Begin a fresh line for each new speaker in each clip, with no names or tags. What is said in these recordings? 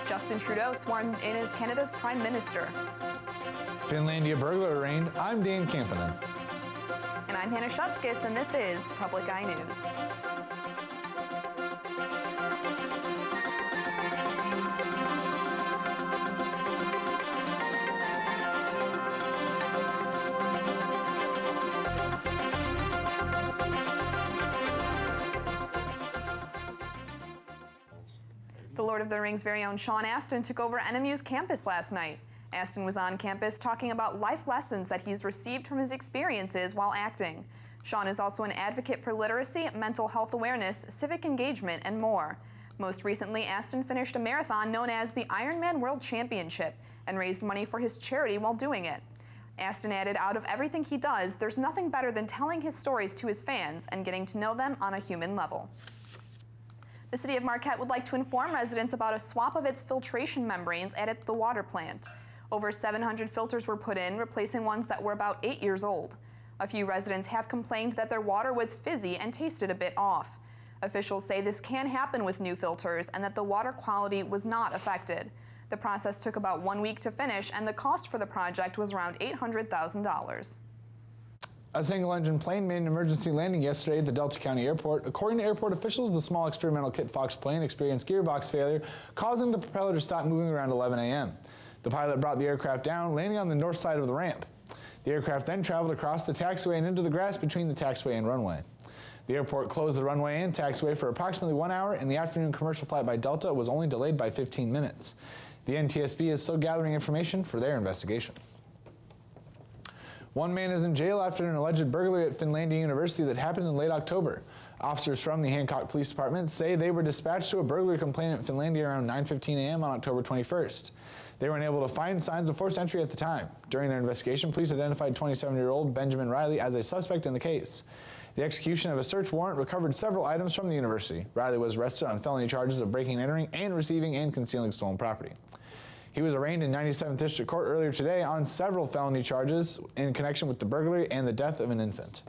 Justin Trudeau sworn in as Canada's Prime Minister.
Finlandia burglar arraigned. I'm Dan Kampanen.
And I'm Hannah Schutzkis, and this is Public Eye News. The Lord of the Rings' very own Sean Astin took over NMU's campus last night. Astin was on campus talking about life lessons that he's received from his experiences while acting. Sean is also an advocate for literacy, mental health awareness, civic engagement, and more. Most recently, Astin finished a marathon known as the Ironman World Championship and raised money for his charity while doing it. Astin added, out of everything he does, there's nothing better than telling his stories to his fans and getting to know them on a human level. The City of Marquette would like to inform residents about a swap of its filtration membranes at the water plant. Over 700 filters were put in, replacing ones that were about 8 years old. A few residents have complained that their water was fizzy and tasted a bit off. Officials say this can happen with new filters and that the water quality was not affected. The process took about 1 week to finish, and the cost for the project was around $800,000.
A single-engine plane made an emergency landing yesterday at the Delta County Airport. According to airport officials, the small experimental Kit Fox plane experienced gearbox failure, causing the propeller to stop moving around 11 a.m. The pilot brought the aircraft down, landing on the north side of the ramp. The aircraft then traveled across the taxiway and into the grass between the taxiway and runway. The airport closed the runway and taxiway for approximately 1 hour, and the afternoon commercial flight by Delta was only delayed by 15 minutes. The NTSB is still gathering information for their investigation. One man is in jail after an alleged burglary at Finlandia University that happened in late October. Officers from the Hancock Police Department say they were dispatched to a burglary complaint at Finlandia around 9:15 a.m. on October 21st. They were unable to find signs of forced entry at the time. During their investigation, police identified 27-year-old Benjamin Riley as a suspect in the case. The execution of a search warrant recovered several items from the university. Riley was arrested on felony charges of breaking and entering and receiving and concealing stolen property. He was arraigned in 97th District Court earlier today on several felony charges in connection with the burglary and the death of an infant.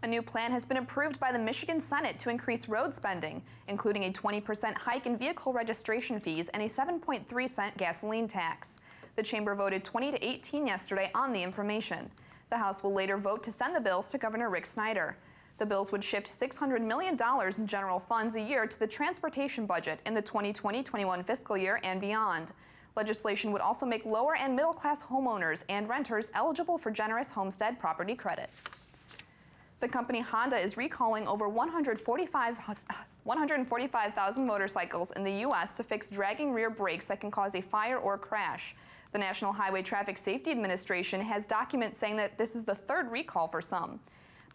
A new plan has been approved by the Michigan Senate to increase road spending, including a 20% hike in vehicle registration fees and a 7.3-cent gasoline tax. The chamber voted 20 to 18 yesterday on the information. The House will later vote to send the bills to Governor Rick Snyder. The bills would shift $600 million in general funds a year to the transportation budget in the 2020-21 fiscal year and beyond. Legislation would also make lower and middle-class homeowners and renters eligible for generous homestead property credit. The company Honda is recalling over 145,000 motorcycles in the U.S. to fix dragging rear brakes that can cause a fire or crash. The National Highway Traffic Safety Administration has documents saying that this is the third recall for some.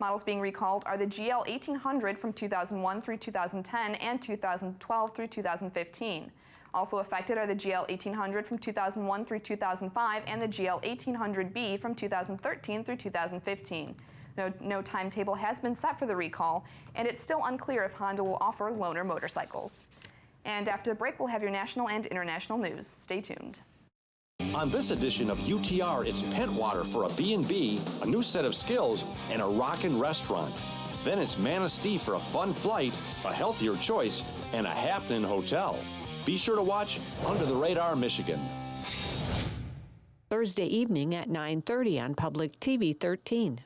Models being recalled are the GL 1800 from 2001 through 2010 and 2012 through 2015. Also affected are the GL 1800 from 2001 through 2005 and the GL 1800B from 2013 through 2015. No timetable has been set for the recall, and it's still unclear if Honda will offer loaner motorcycles. And after the break, we'll have your national and international news. Stay tuned.
On this edition of UTR, it's Pentwater for a B&B, a new set of skills, and a rockin' restaurant. Then it's Manistee for a fun flight, a healthier choice, and a happening hotel. Be sure to watch Under the Radar Michigan.
Thursday evening at 9:30 on Public TV 13.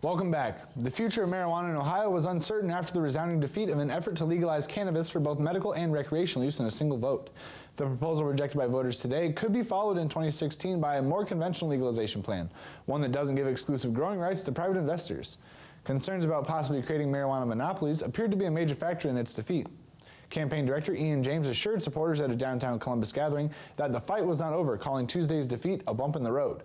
Welcome back. The future of marijuana in Ohio was uncertain after the resounding defeat of an effort to legalize cannabis for both medical and recreational use in a single vote. The proposal rejected by voters today could be followed in 2016 by a more conventional legalization plan, one that doesn't give exclusive growing rights to private investors. Concerns about possibly creating marijuana monopolies appeared to be a major factor in its defeat. Campaign director Ian James assured supporters at a downtown Columbus gathering that the fight was not over, calling Tuesday's defeat a bump in the road.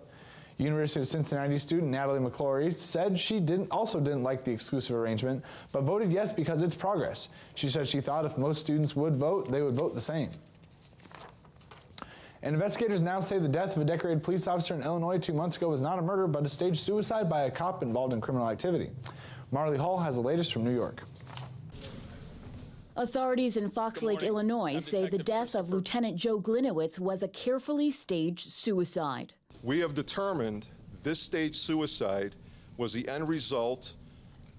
University of Cincinnati student Natalie McClory said she also didn't like the exclusive arrangement, but voted yes because it's progress. She said she thought if most students would vote, they would vote the same. And investigators now say the death of a decorated police officer in Illinois 2 months ago was not a murder, but a staged suicide by a cop involved in criminal activity. Marley Hall has the latest from New York.
Authorities in Fox Lake, Illinois say the death of Lieutenant Joe Glinowitz was a carefully staged suicide.
We have determined this staged suicide was the end result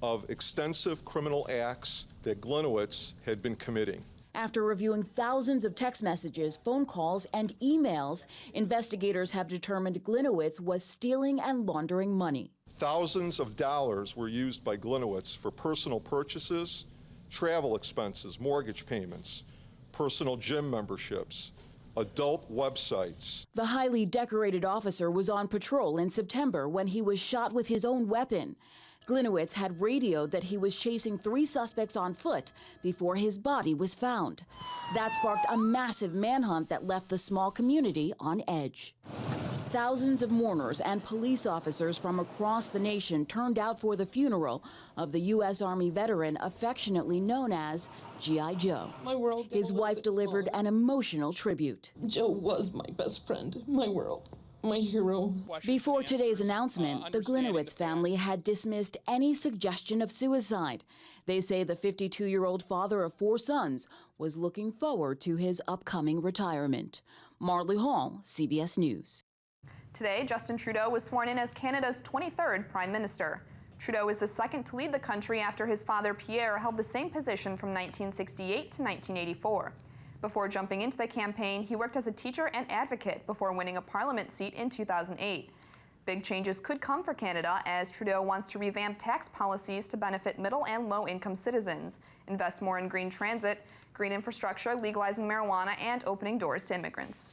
of extensive criminal acts that Glinowitz had been committing.
After reviewing thousands of text messages, phone calls, and emails, investigators have determined Gliniewicz was stealing and laundering money.
Thousands of dollars were used by Gliniewicz for personal purchases, travel expenses, mortgage payments, personal gym memberships, adult websites.
The highly decorated officer was on patrol in September when he was shot with his own weapon. Gliniewicz had radioed that he was chasing 3 suspects on foot before his body was found. That sparked a massive manhunt that left the small community on edge. Thousands of mourners and police officers from across the nation turned out for the funeral of the U.S. Army veteran affectionately known as G.I. Joe.
My world
His wife delivered an emotional tribute.
Joe was my best friend, my world, my hero.
Before today's announcement, the Gliniewicz family had dismissed any suggestion of suicide. They say the 52-year-old father of 4 sons was looking forward to his upcoming retirement. Marley Hall, CBS News.
Today, Justin Trudeau was sworn in as Canada's 23rd Prime Minister. Trudeau is the second to lead the country after his father Pierre held the same position from 1968 to 1984. Before jumping into the campaign, he worked as a teacher and advocate before winning a parliament seat in 2008. Big changes could come for Canada as Trudeau wants to revamp tax policies to benefit middle and low-income citizens, invest more in green transit, green infrastructure, legalizing marijuana, and opening doors to immigrants.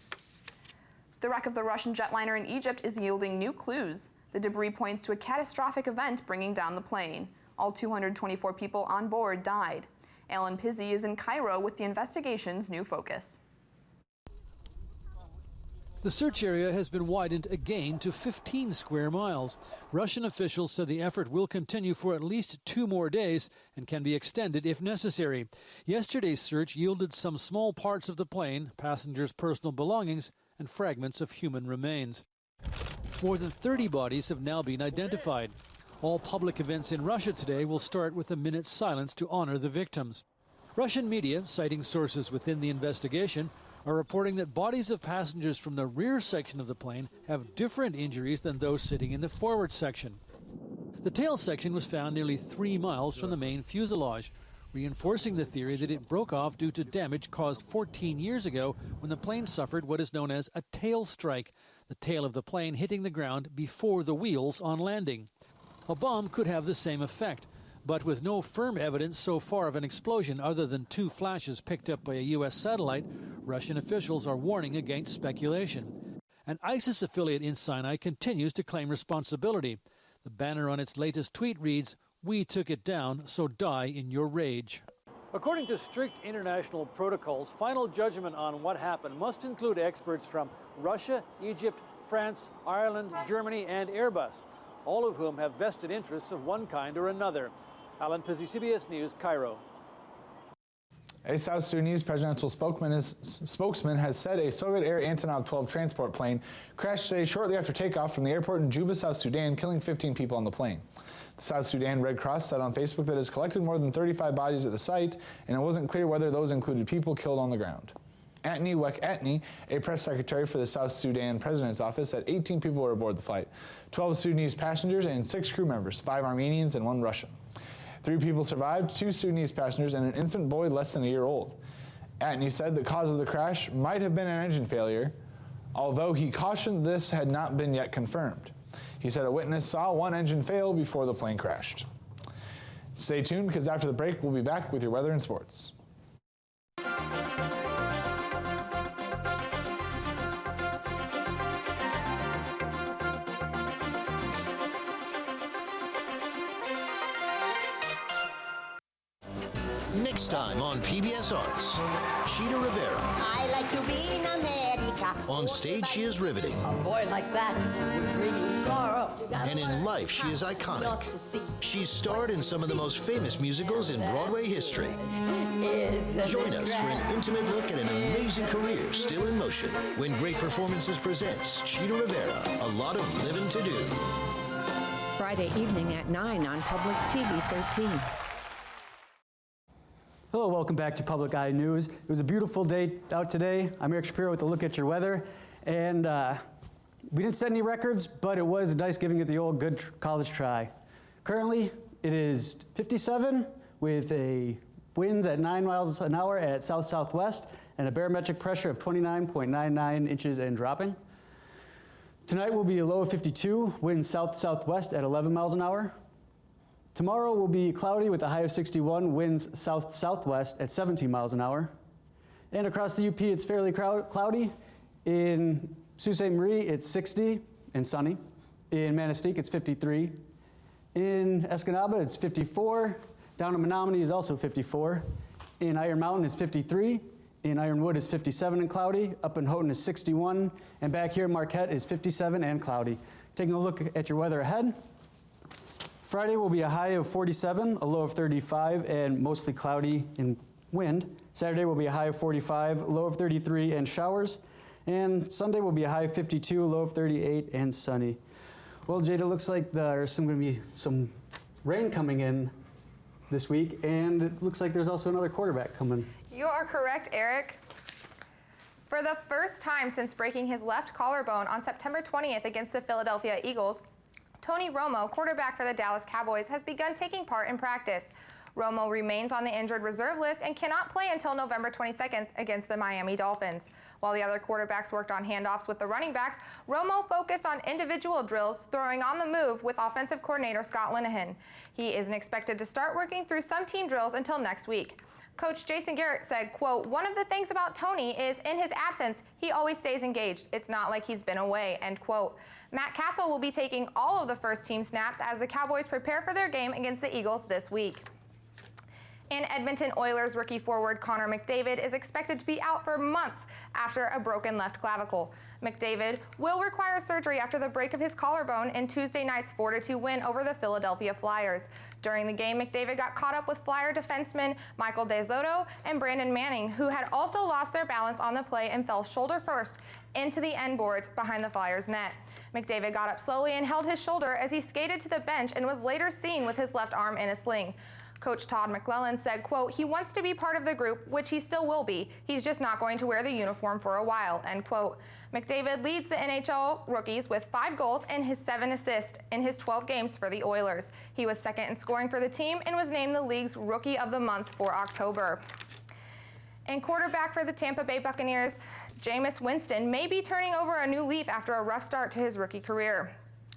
The wreck of the Russian jetliner in Egypt is yielding new clues. The debris points to a catastrophic event bringing down the plane. All 224 people on board died. Alan Pizzi is in Cairo with the investigation's new focus.
The search area has been widened again to 15 square miles. Russian officials said the effort will continue for at least 2 more days and can be extended if necessary. Yesterday's search yielded some small parts of the plane, passengers' personal belongings, and fragments of human remains. More than 30 bodies have now been identified. All public events in Russia today will start with a minute's silence to honor the victims. Russian media, citing sources within the investigation, are reporting that bodies of passengers from the rear section of the plane have different injuries than those sitting in the forward section. The tail section was found nearly 3 miles from the main fuselage, reinforcing the theory that it broke off due to damage caused 14 years ago when the plane suffered what is known as a tail strike, the tail of the plane hitting the ground before the wheels on landing. A bomb could have the same effect, but with no firm evidence so far of an explosion other than 2 flashes picked up by a U.S. satellite, Russian officials are warning against speculation. An ISIS affiliate in Sinai continues to claim responsibility. The banner on its latest tweet reads, "We took it down, so die in your rage." According to strict international protocols, final judgment on what happened must include experts from Russia, Egypt, France, Ireland, Germany, and Airbus, all of whom have vested interests of one kind or another. Alan Pizzi, CBS News, Cairo.
A South Sudanese presidential spokesman has said a Soviet Air Antonov 12 transport plane crashed today shortly after takeoff from the airport in Juba, South Sudan, killing 15 people on the plane. The South Sudan Red Cross said on Facebook that it has collected more than 35 bodies at the site, and it wasn't clear whether those included people killed on the ground. Atni Wek Atni, a press secretary for the South Sudan President's Office, said 18 people were aboard the flight, 12 Sudanese passengers and 6 crew members, 5 Armenians and 1 Russian. 3 people survived, 2 Sudanese passengers and an infant boy less than a year old. Atni said the cause of the crash might have been an engine failure, although he cautioned this had not been yet confirmed. He said a witness saw one engine fail before the plane crashed. Stay tuned, because after the break, we'll be back with your weather and sports.
Next time on PBS Arts, Cheetah Rivera.
I like to be in America.
On stage, she is riveting.
A boy like that would bring you sorrow.
And in life, she is iconic. She's starred in some of the most famous musicals in Broadway history. Join us for an intimate look at an amazing career still in motion when Great Performances presents Cheetah Rivera, A Lot of Living to Do.
Friday evening at 9 on Public TV 13.
Hello, welcome back to Public Eye News. It was a beautiful day out today. I'm Eric Shapiro with a look at your weather. And we didn't set any records, but it was nice giving it the old good college try. Currently, it is 57 with a winds at 9 miles an hour at south-southwest, and a barometric pressure of 29.99 inches and dropping. Tonight will be a low of 52, winds south-southwest at 11 miles an hour. Tomorrow will be cloudy with a high of 61, winds south-southwest at 17 miles an hour. And across the UP, it's fairly cloudy. In Sault Ste. Marie, it's 60 and sunny. In Manistee, it's 53. In Escanaba, it's 54. Down in Menominee is also 54. In Iron Mountain is 53. In Ironwood is 57 and cloudy. Up in Houghton is 61. And back here in Marquette is 57 and cloudy. Taking a look at your weather ahead. Friday will be a high of 47, a low of 35, and mostly cloudy and wind. Saturday will be a high of 45, low of 33, and showers. And Sunday will be a high of 52, low of 38, and sunny. Well, Jade, it looks like there's going to be some rain coming in this week, and it looks like there's also another quarterback coming.
You are correct, Eric. For the first time since breaking his left collarbone on September 20th against the Philadelphia Eagles, Tony Romo, quarterback for the Dallas Cowboys, has begun taking part in practice. Romo remains on the injured reserve list and cannot play until November 22nd against the Miami Dolphins. While the other quarterbacks worked on handoffs with the running backs, Romo focused on individual drills, throwing on the move with offensive coordinator Scott Linehan. He isn't expected to start working through some team drills until next week. Coach Jason Garrett said, quote, "One of the things about Tony is in his absence, he always stays engaged. It's not like he's been away," end quote. Matt Castle will be taking all of the first team snaps as the Cowboys prepare for their game against the Eagles this week. And Edmonton Oilers rookie forward Connor McDavid is expected to be out for months after a broken left clavicle. McDavid will require surgery after the break of his collarbone in Tuesday night's 4-2 win over the Philadelphia Flyers. During the game, McDavid got caught up with Flyer defensemen Michael DeSoto and Brandon Manning, who had also lost their balance on the play and fell shoulder first into the end boards behind the Flyers' net. McDavid got up slowly and held his shoulder as he skated to the bench and was later seen with his left arm in a sling. Coach Todd McClellan said, quote, "He wants to be part of the group, which he still will be. He's just not going to wear the uniform for a while," end quote. McDavid leads the NHL rookies with 5 goals and his 7 assists in his 12 games for the Oilers. He was second in scoring for the team and was named the league's Rookie of the Month for October. And quarterback for the Tampa Bay Buccaneers, Jameis Winston, may be turning over a new leaf after a rough start to his rookie career.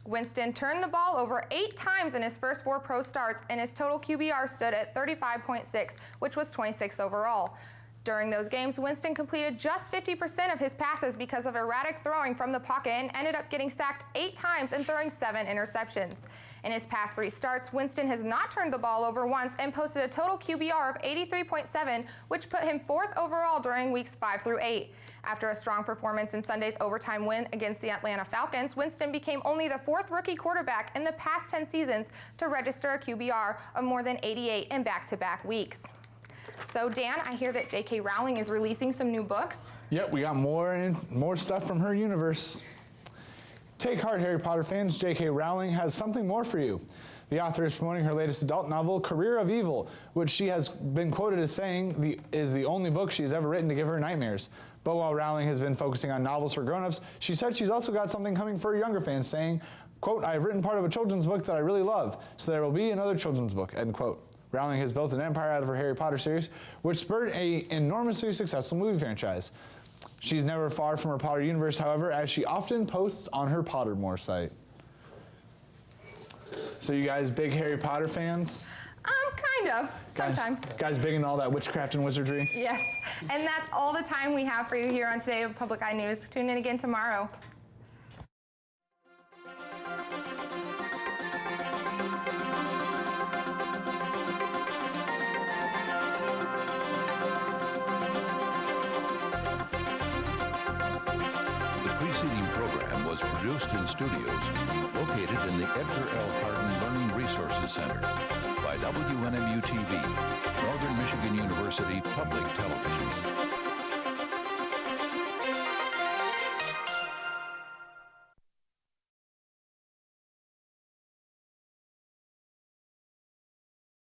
Winston turned the ball over 8 times in his first 4 pro starts, and his total QBR stood at 35.6, which was 26th overall. During those games, Winston completed just 50% of his passes because of erratic throwing from the pocket and ended up getting sacked 8 times and throwing 7 interceptions. In his past 3 starts, Winston has not turned the ball over once and posted a total QBR of 83.7, which put him 4th overall during weeks 5 through 8. After a strong performance in Sunday's overtime win against the Atlanta Falcons, Winston became only the 4th rookie quarterback in the past 10 seasons to register a QBR of more than 88 in back-to-back weeks. So Dan, I hear that J.K. Rowling is releasing some new books.
Yep, we got more stuff from her universe. Take heart, Harry Potter fans. J.K. Rowling has something more for you. The author is promoting her latest adult novel, Career of Evil, which she has been quoted as saying is the only book she's ever written to give her nightmares. But while Rowling has been focusing on novels for grown-ups, she said she's also got something coming for younger fans, saying, quote, "I have written part of a children's book that I really love, so there will be another children's book," end quote. Rowling has built an empire out of her Harry Potter series, which spurred an enormously successful movie franchise. She's never far from her Potter universe, however, as she often posts on her Pottermore site. So you guys big Harry Potter fans?
Kind of, sometimes.
Guys big into all that witchcraft and wizardry?
Yes, and that's all the time we have for you here on Today of Public Eye News. Tune in again tomorrow.
The preceding program was produced in studios located in the Edgar L. Hardin Learning Resources Center by WNMU-TV, Northern Michigan University Public Television.